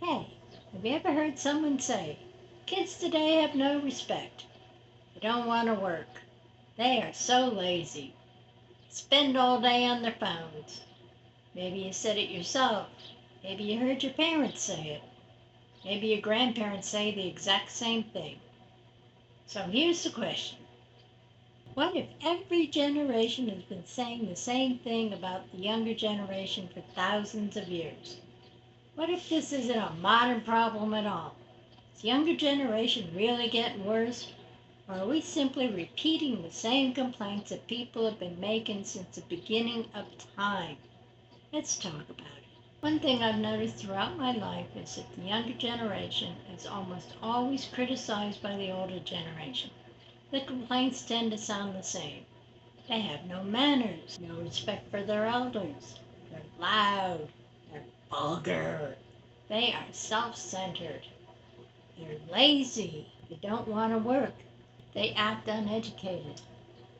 Hey, have you ever heard someone say, kids today have no respect. They don't want to work. They are so lazy. Spend all day on their phones. Maybe you said it yourself. Maybe you heard your parents say it. Maybe your grandparents say the exact same thing. So here's the question. What if every generation has been saying the same thing about the younger generation for thousands of years? What if this isn't a modern problem at all? Is the younger generation really getting worse? Or are we simply repeating the same complaints that people have been making since the beginning of time? Let's talk about it. One thing I've noticed throughout my life is that the younger generation is almost always criticized by the older generation. The complaints tend to sound the same. They have no manners, no respect for their elders. They're loud, they're vulgar, they are self centered, they're lazy, they don't want to work, they act uneducated,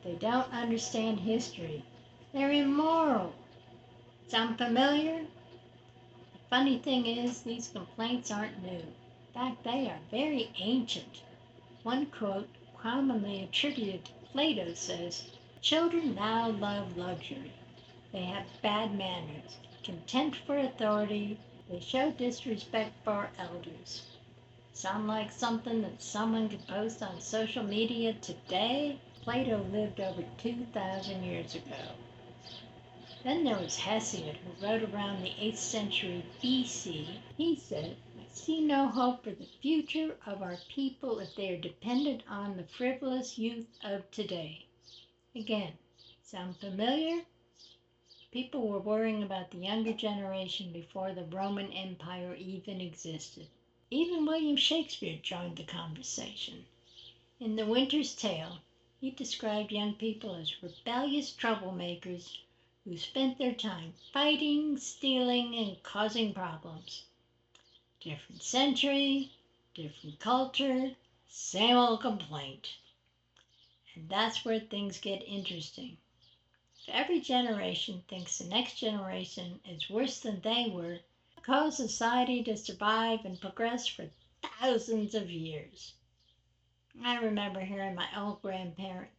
they don't understand history, they're immoral. Sound familiar? The funny thing is, these complaints aren't new. In fact, they are very ancient. One quote commonly attributed to Plato says, children now love luxury. They have bad manners, contempt for authority, they show disrespect for elders. Sound like something that someone could post on social media today? Plato lived over 2,000 years ago. Then there was Hesiod, who wrote around the 8th century BC. He said, I see no hope for the future of our people if they are dependent on the frivolous youth of today. Again, sound familiar? People were worrying about the younger generation before the Roman Empire even existed. Even William Shakespeare joined the conversation. In The Winter's Tale, he described young people as rebellious troublemakers who spent their time fighting, stealing, and causing problems. Different century, different culture, same old complaint. And that's where things get interesting. If every generation thinks the next generation is worse than they were, it caused society to survive and progress for thousands of years. I remember hearing my old grandparents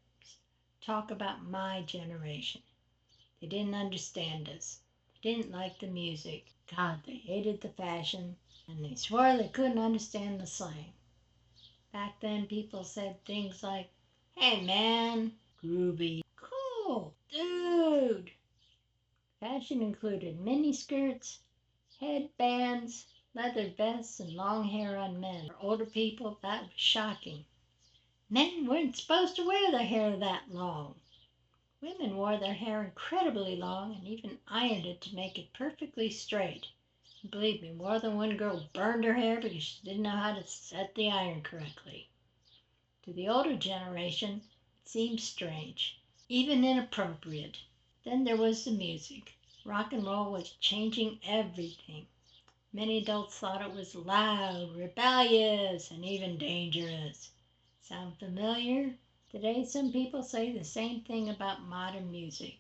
talk about my generation. They didn't understand us. They didn't like the music. God, they hated the fashion. And they swore they couldn't understand the slang. Back then, people said things like, hey man, groovy, cool, dude. Fashion included miniskirts, headbands, leather vests, and long hair on men. For older people, that was shocking. Men weren't supposed to wear their hair that long. Women wore their hair incredibly long and even ironed it to make it perfectly straight. And believe me, more than one girl burned her hair because she didn't know how to set the iron correctly. To the older generation, it seemed strange, even inappropriate. Then there was the music. Rock and roll was changing everything. Many adults thought it was loud, rebellious, and even dangerous. Sound familiar? Today, some people say the same thing about modern music.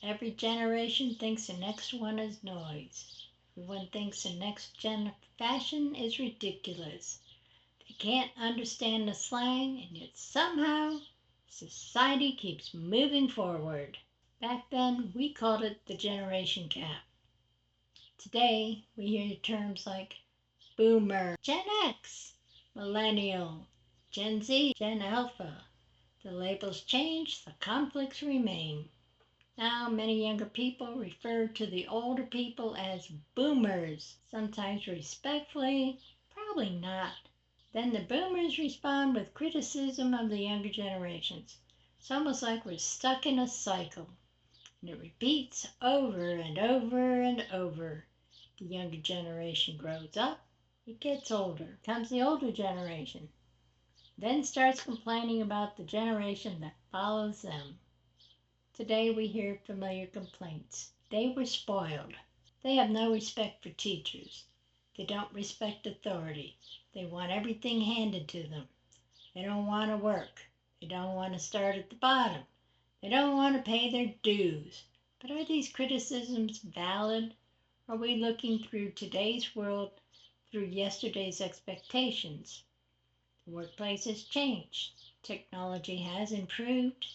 Every generation thinks the next one is noise. Everyone thinks the next gen fashion is ridiculous. They can't understand the slang, and yet somehow society keeps moving forward. Back then, we called it the generation gap. Today, we hear terms like boomer, Gen X, millennial, Gen Z, Gen Alpha. The labels change, the conflicts remain. Now, many younger people refer to the older people as boomers, sometimes respectfully, probably not. Then the boomers respond with criticism of the younger generations. It's almost like we're stuck in a cycle, and it repeats over and over and over. The younger generation grows up, it gets older, comes the older generation, then starts complaining about the generation that follows them. Today we hear familiar complaints. They were spoiled. They have no respect for teachers. They don't respect authority. They want everything handed to them. They don't want to work. They don't want to start at the bottom. They don't want to pay their dues. But are these criticisms valid? Are we looking through today's world through yesterday's expectations. The workplace has changed. Technology has improved.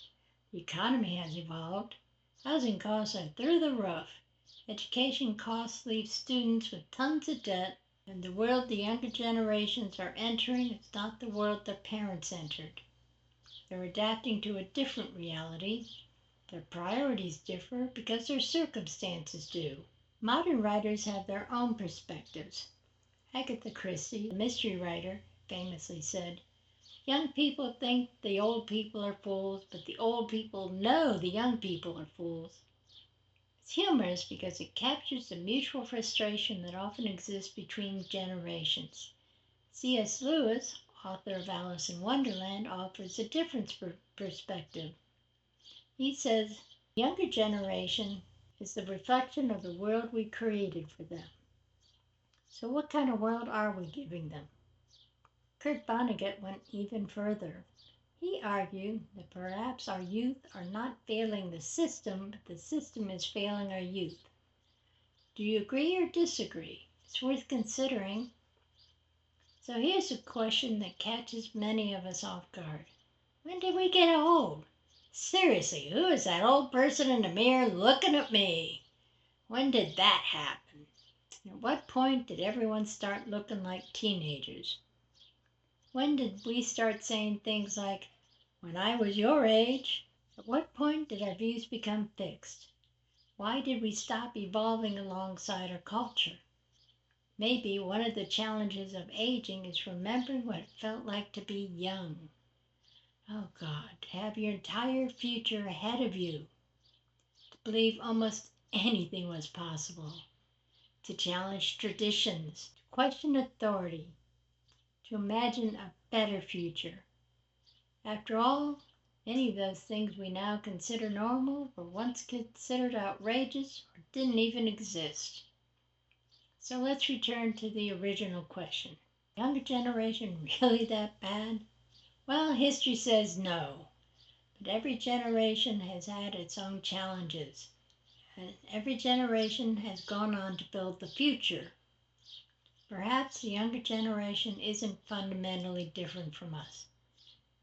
The economy has evolved. Housing costs are through the roof. Education costs leave students with tons of debt, and the world the younger generations are entering is not the world their parents entered. They're adapting to a different reality. Their priorities differ because their circumstances do. Modern writers have their own perspectives. Agatha Christie, the mystery writer, famously said, "Young people think the old people are fools, but the old people know the young people are fools." It's humorous because it captures the mutual frustration that often exists between generations. C.S. Lewis, author of Alice in Wonderland, offers a different perspective. He says, "The younger generation is the reflection of the world we created for them." So what kind of world are we giving them? Kurt Vonnegut went even further. He argued that perhaps our youth are not failing the system, but the system is failing our youth. Do you agree or disagree? It's worth considering. So here's a question that catches many of us off guard. When did we get old? Seriously, who is that old person in the mirror looking at me? When did that happen? At what point did everyone start looking like teenagers? When did we start saying things like, "When I was your age"? At what point did our views become fixed? Why did we stop evolving alongside our culture? Maybe one of the challenges of aging is remembering what it felt like to be young. Oh God, to have your entire future ahead of you, to believe almost anything was possible, to challenge traditions, to question authority, to imagine a better future. After all, many of those things we now consider normal were once considered outrageous or didn't even exist. So let's return to the original question. Younger generation really that bad? Well, history says no. But every generation has had its own challenges. And every generation has gone on to build the future. Perhaps the younger generation isn't fundamentally different from us.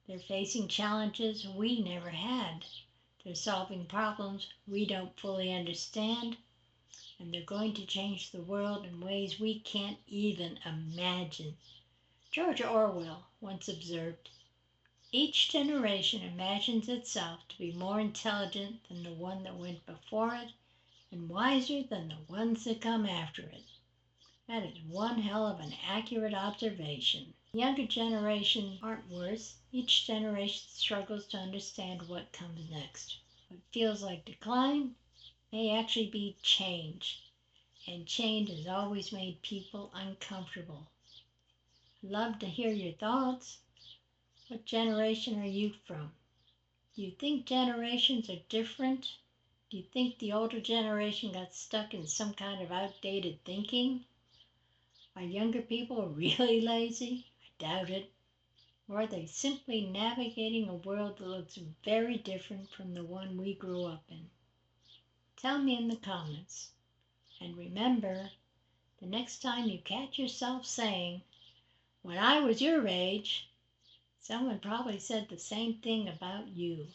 They're facing challenges we never had. They're solving problems we don't fully understand. And they're going to change the world in ways we can't even imagine. George Orwell once observed, "Each generation imagines itself to be more intelligent than the one that went before it and wiser than the ones that come after it." That is one hell of an accurate observation. The younger generation aren't worse. Each generation struggles to understand what comes next. What feels like decline may actually be change. And change has always made people uncomfortable. I'd love to hear your thoughts. What generation are you from? Do you think generations are different? Do you think the older generation got stuck in some kind of outdated thinking? Are younger people really lazy? I doubt it. Or are they simply navigating a world that looks very different from the one we grew up in? Tell me in the comments. And remember, the next time you catch yourself saying, "When I was your age," someone probably said the same thing about you.